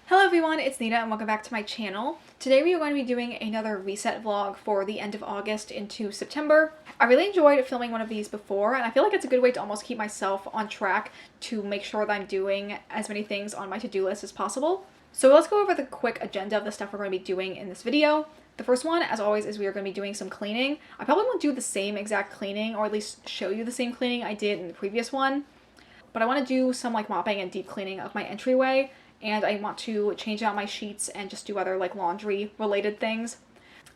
Hello everyone, it's Nina and welcome back to my channel. Today we are going to be doing another reset vlog for the end of August into September. I really enjoyed filming one of these before and I feel like it's a good way to almost keep myself on track to make sure that I'm doing as many things on my to-do list as possible. So let's go over the quick agenda of the stuff we're going to be doing in this video. The first one, as always, is we are going to be doing some cleaning. I probably won't do the same exact cleaning, or at least show you the same cleaning I did in the previous one. But I want to do some like mopping and deep cleaning of my entryway. And I want to change out my sheets and just do other like laundry related things.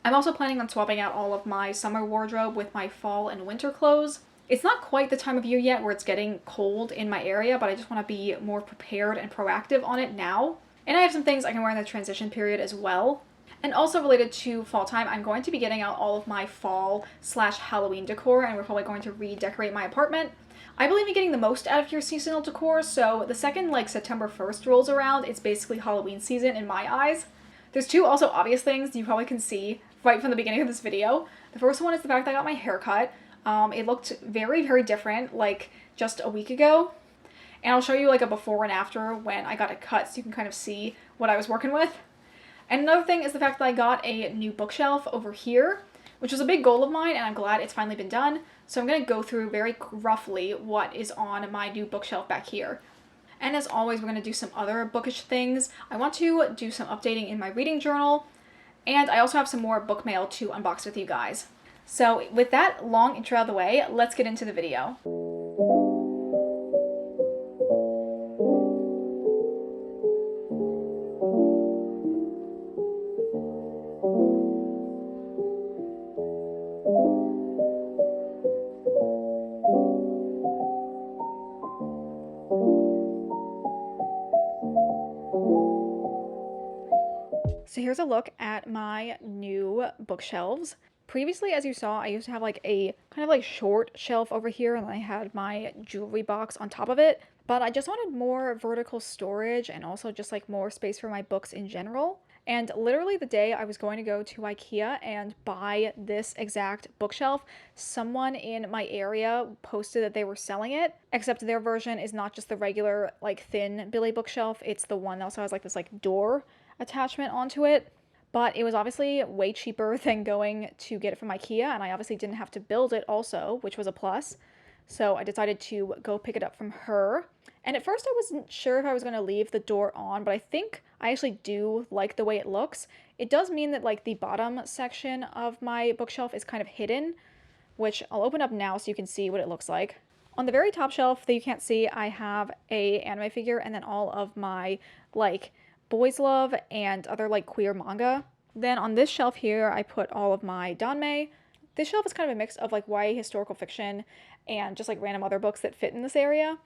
I'm also planning on swapping out all of my summer wardrobe with my fall and winter clothes. It's not quite the time of year yet where it's getting cold in my area, but I just want to be more prepared and proactive on it now. And I have some things I can wear in the transition period as well. And also related to fall time, I'm going to be getting out all of my fall/Halloween decor, and we're probably going to redecorate my apartment. I believe in getting the most out of your seasonal decor, so the second September 1st rolls around, it's basically Halloween season in my eyes. There's two also obvious things you probably can see right from the beginning of this video. The first one is the fact that I got my hair cut. It looked very, very different like just a week ago. And I'll show you like a before and after when I got it cut so you can kind of see what I was working with. And another thing is the fact that I got a new bookshelf over here, which was a big goal of mine, and I'm glad it's finally been done. So I'm going to go through very roughly what is on my new bookshelf back here. And as always, we're going to do some other bookish things. I want to do some updating in my reading journal, and I also have some more book mail to unbox with you guys. So with that long intro out of the way, let's get into the video. So here's a look at my new bookshelves. Previously, as you saw, I used to have like a kind of like short shelf over here, and I had my jewelry box on top of it. But I just wanted more vertical storage and also just like more space for my books in general. And literally the day I was going to go to IKEA and buy this exact bookshelf, someone in my area posted that they were selling it, except their version is not just the regular like thin Billy bookshelf, it's the one that also has like this like door attachment onto it. But it was obviously way cheaper than going to get it from IKEA, and I obviously didn't have to build it also, which was a plus. So I decided to go pick it up from her. And at first I wasn't sure if I was going to leave the door on, but I think I actually do like the way it looks. It does mean that like the bottom section of my bookshelf is kind of hidden, which I'll open up now so you can see what it looks like. On the very top shelf that you can't see, I have a anime figure and then all of my like boys love and other like queer manga. Then on this shelf here, I put all of my danmei. This shelf is kind of a mix of like YA historical fiction and just like random other books that fit in this area.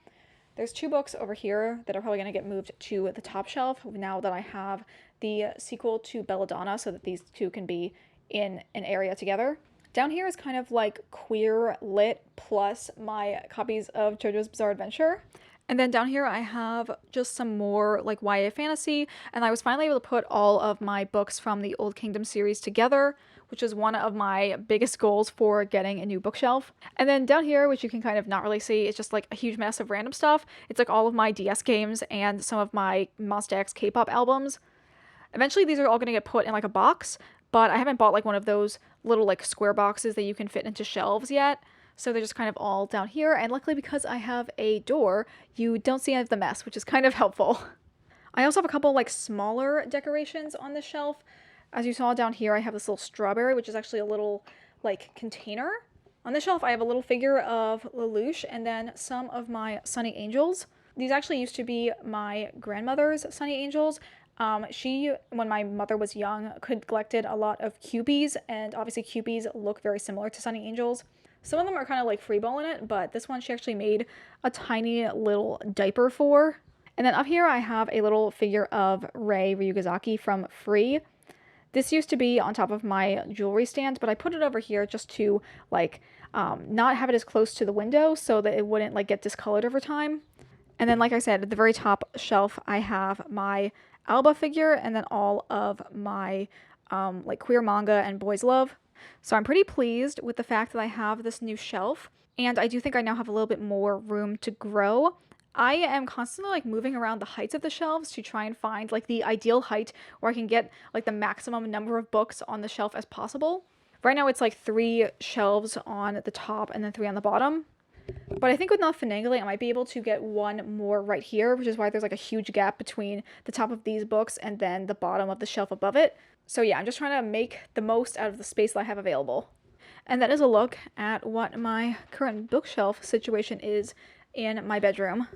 There's two books over here that are probably going to get moved to the top shelf now that I have the sequel to Belladonna, so that these two can be in an area together. Down here is kind of like queer lit plus my copies of JoJo's Bizarre Adventure. And then down here I have just some more like YA fantasy, and I was finally able to put all of my books from the Old Kingdom series together, which is one of my biggest goals for getting a new bookshelf. And then down here, which you can kind of not really see, it's just like a huge mess of random stuff. It's like all of my DS games and some of my Monsta X K-pop albums. Eventually these are all going to get put in like a box, but I haven't bought like one of those little like square boxes that you can fit into shelves yet. So they're just kind of all down here, and luckily because I have a door, you don't see any of the mess, which is kind of helpful. I also have a couple like smaller decorations on this shelf. As you saw down here, I have this little strawberry, which is actually a little like container. On this shelf, I have a little figure of Lelouch and then some of my Sunny Angels. These actually used to be my grandmother's Sunny Angels. She, when my mother was young, collected a lot of Cubies, and obviously Cubies look very similar to Sunny Angels. Some of them are kind of like freeballing it, but this one she actually made a tiny little diaper for. And then up here I have a little figure of Rei Ryugazaki from Free. This used to be on top of my jewelry stand, but I put it over here just to like not have it as close to the window so that it wouldn't like get discolored over time. And then like I said, at the very top shelf I have my Alba figure and then all of my like queer manga and boys love. So I'm pretty pleased with the fact that I have this new shelf, and I do think I now have a little bit more room to grow. I am constantly like moving around the heights of the shelves to try and find like the ideal height where I can get like the maximum number of books on the shelf as possible. Right now it's like 3 shelves on the top and then 3 on the bottom. But I think with enough finagling, I might be able to get one more right here, which is why there's like a huge gap between the top of these books and then the bottom of the shelf above it. So yeah, I'm just trying to make the most out of the space that I have available. And that is a look at what my current bookshelf situation is in my bedroom.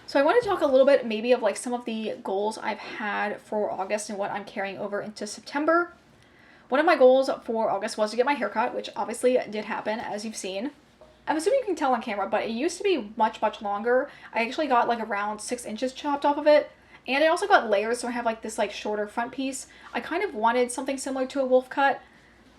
So I want to talk a little bit maybe of like some of the goals I've had for August and what I'm carrying over into September. One of my goals for August was to get my hair cut, which obviously did happen, as you've seen. I'm assuming you can tell on camera, but it used to be much, much longer. I actually got like around 6 inches chopped off of it. And I also got layers, so I have like this like shorter front piece. I kind of wanted something similar to a wolf cut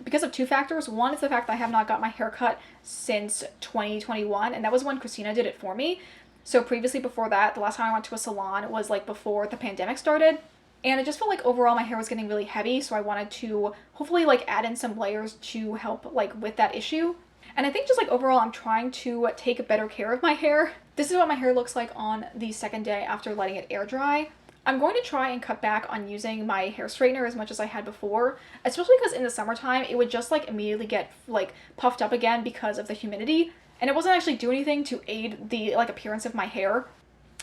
because of 2 factors. One is the fact that I have not got my hair cut since 2021, and that was when Christina did it for me. So previously, before that, the last time I went to a salon was like before the pandemic started. And it just felt like overall my hair was getting really heavy, so I wanted to hopefully like add in some layers to help like with that issue. And I think just like overall I'm trying to take better care of my hair. This is what my hair looks like on the second day after letting it air dry. I'm going to try and cut back on using my hair straightener as much as I had before, especially because in the summertime it would just like immediately get like puffed up again because of the humidity. And it wasn't actually doing anything to aid the like appearance of my hair.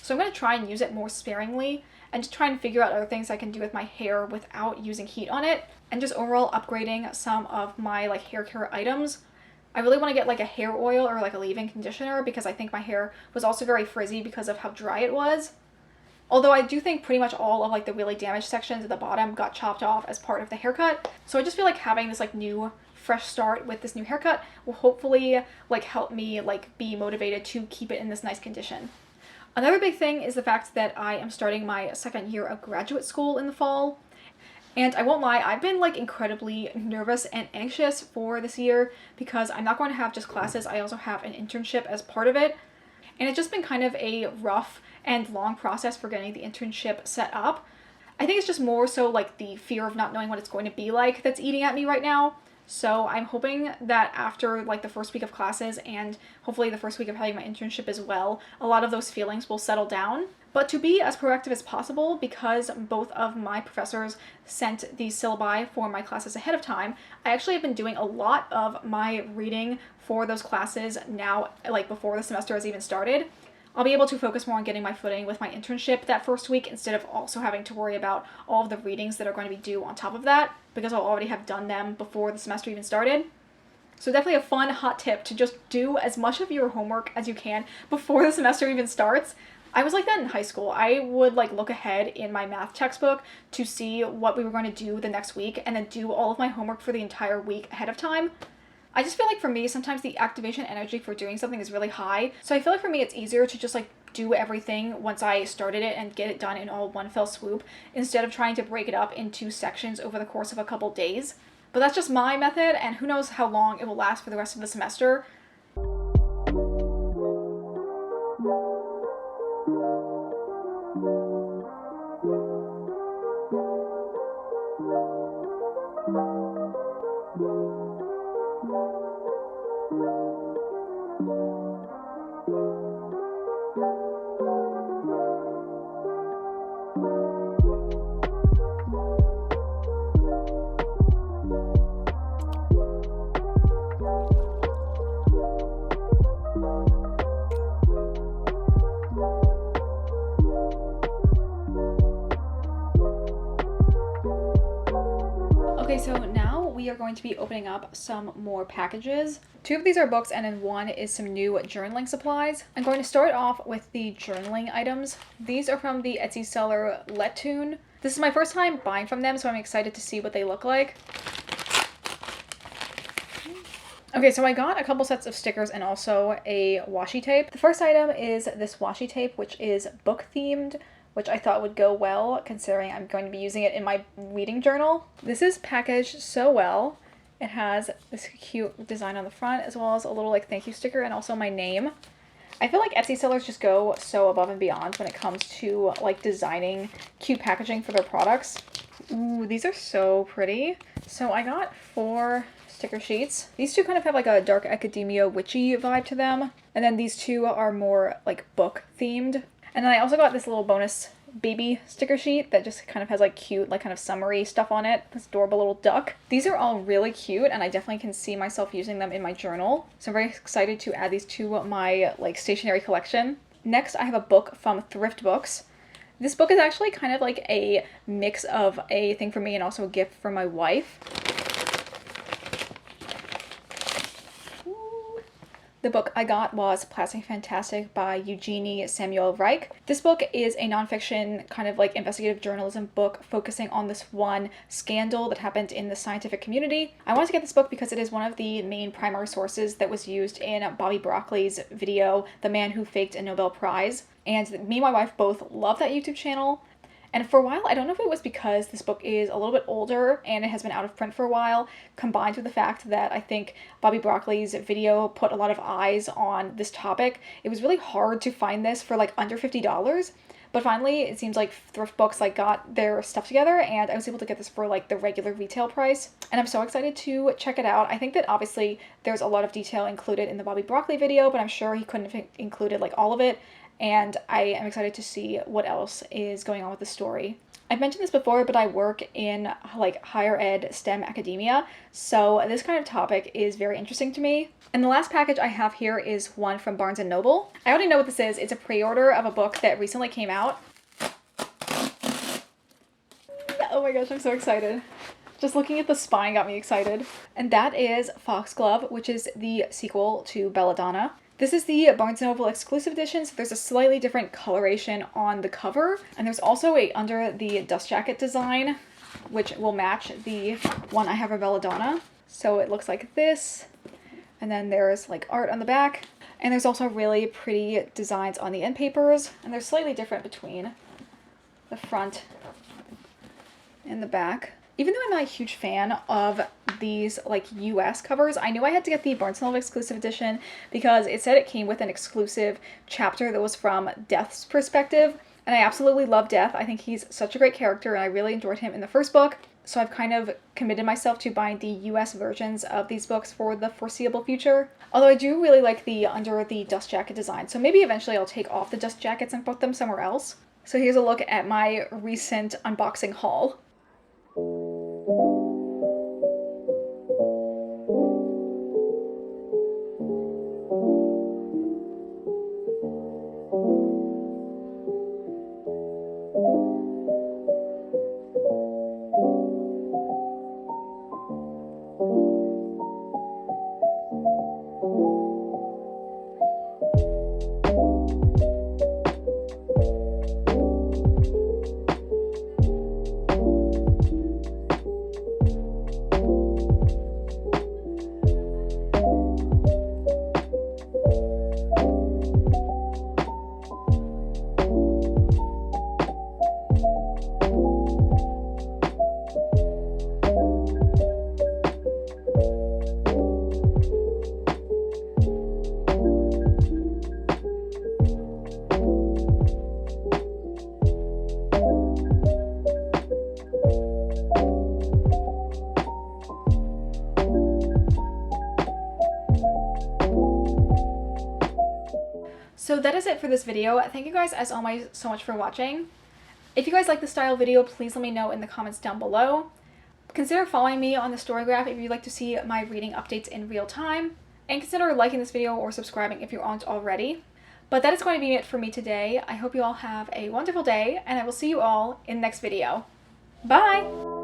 So I'm going to try and use it more sparingly and just try and figure out other things I can do with my hair without using heat on it, and just overall upgrading some of my like hair care items. I really want to get like a hair oil or like a leave-in conditioner because I think my hair was also very frizzy because of how dry it was. Although I do think pretty much all of like the really damaged sections at the bottom got chopped off as part of the haircut. So I just feel like having this like new fresh start with this new haircut will hopefully like help me like be motivated to keep it in this nice condition. Another big thing is the fact that I am starting my second year of graduate school in the fall. And I won't lie, I've been like incredibly nervous and anxious for this year because I'm not going to have just classes, I also have an internship as part of it. And it's just been kind of a rough and long process for getting the internship set up. I think it's just more so like the fear of not knowing what it's going to be like that's eating at me right now. So I'm hoping that after like the first week of classes and hopefully the first week of having my internship as well, a lot of those feelings will settle down. But to be as proactive as possible, because both of my professors sent these syllabi for my classes ahead of time, I actually have been doing a lot of my reading for those classes now, like before the semester has even started. I'll be able to focus more on getting my footing with my internship that first week instead of also having to worry about all of the readings that are going to be due on top of that, because I'll already have done them before the semester even started. So definitely a fun hot tip to just do as much of your homework as you can before the semester even starts. I was like that in high school. I would like look ahead in my math textbook to see what we were going to do the next week and then do all of my homework for the entire week ahead of time. I just feel like for me, sometimes the activation energy for doing something is really high. So I feel like for me, it's easier to just like do everything once I started it and get it done in all one fell swoop instead of trying to break it up into sections over the course of a couple days. But that's just my method, and who knows how long it will last for the rest of the semester. Okay, so now we are going to be opening up some more packages. 2 of these are books and then 1 is some new journaling supplies. I'm going to start off with the journaling items. These are from the Etsy seller Lettoon. This is my first time buying from them, so I'm excited to see what they look like. Okay, so I got a couple sets of stickers and also a washi tape. The first item is this washi tape, which is book themed, which I thought would go well considering I'm going to be using it in my reading journal. This is packaged so well. It has this cute design on the front as well as a little like thank you sticker and also my name. I feel like Etsy sellers just go so above and beyond when it comes to like designing cute packaging for their products. Ooh, these are so pretty. So I got 4 sticker sheets. These 2 kind of have like a dark academia witchy vibe to them. And then these 2 are more like book themed. And then I also got this little bonus baby sticker sheet that just kind of has like cute, like kind of summery stuff on it. This adorable little duck. These are all really cute and I definitely can see myself using them in my journal. So I'm very excited to add these to my like stationery collection. Next, I have a book from Thrift Books. This book is actually kind of like a mix of a thing for me and also a gift for my wife. The book I got was Plastic Fantastic by Eugenie Samuel Reich. This book is a nonfiction kind of like investigative journalism book focusing on this one scandal that happened in the scientific community. I wanted to get this book because it is one of the main primary sources that was used in Bobby Broccoli's video, The Man Who Faked a Nobel Prize. And me and my wife both love that YouTube channel. And for a while, I don't know if it was because this book is a little bit older and it has been out of print for a while, combined with the fact that I think Bobby Broccoli's video put a lot of eyes on this topic. It was really hard to find this for like under $50. But finally, it seems like Thrift Books like got their stuff together and I was able to get this for like the regular retail price. And I'm so excited to check it out. I think that obviously there's a lot of detail included in the Bobby Broccoli video, but I'm sure he couldn't have included like all of it. And I am excited to see what else is going on with the story. I've mentioned this before, but I work in like higher ed STEM academia, so this kind of topic is very interesting to me. And the last package I have here is one from Barnes & Noble. I already know what this is. It's a pre-order of a book that recently came out. Oh my gosh, I'm so excited. Just looking at the spine got me excited. And that is Foxglove, which is the sequel to Belladonna. This is the Barnes & Noble exclusive edition, so there's a slightly different coloration on the cover. And there's also a under the dust jacket design, which will match the one I have for Belladonna. So it looks like this. And then there's like art on the back. And there's also really pretty designs on the end papers. And they're slightly different between the front and the back. Even though I'm not a huge fan of these like US covers, I knew I had to get the Barnes & Noble exclusive edition because it said it came with an exclusive chapter that was from Death's perspective. And I absolutely love Death. I think he's such a great character and I really enjoyed him in the first book. So I've kind of committed myself to buying the US versions of these books for the foreseeable future. Although I do really like the under the dust jacket design. So maybe eventually I'll take off the dust jackets and put them somewhere else. So here's a look at my recent unboxing haul. So that is it for this video. Thank you guys as always so much for watching. If you guys like this style video, please let me know in the comments down below. Consider following me on the Storygraph if you'd like to see my reading updates in real time. And consider liking this video or subscribing if you aren't already. But that is going to be it for me today. I hope you all have a wonderful day, and I will see you all in the next video. Bye!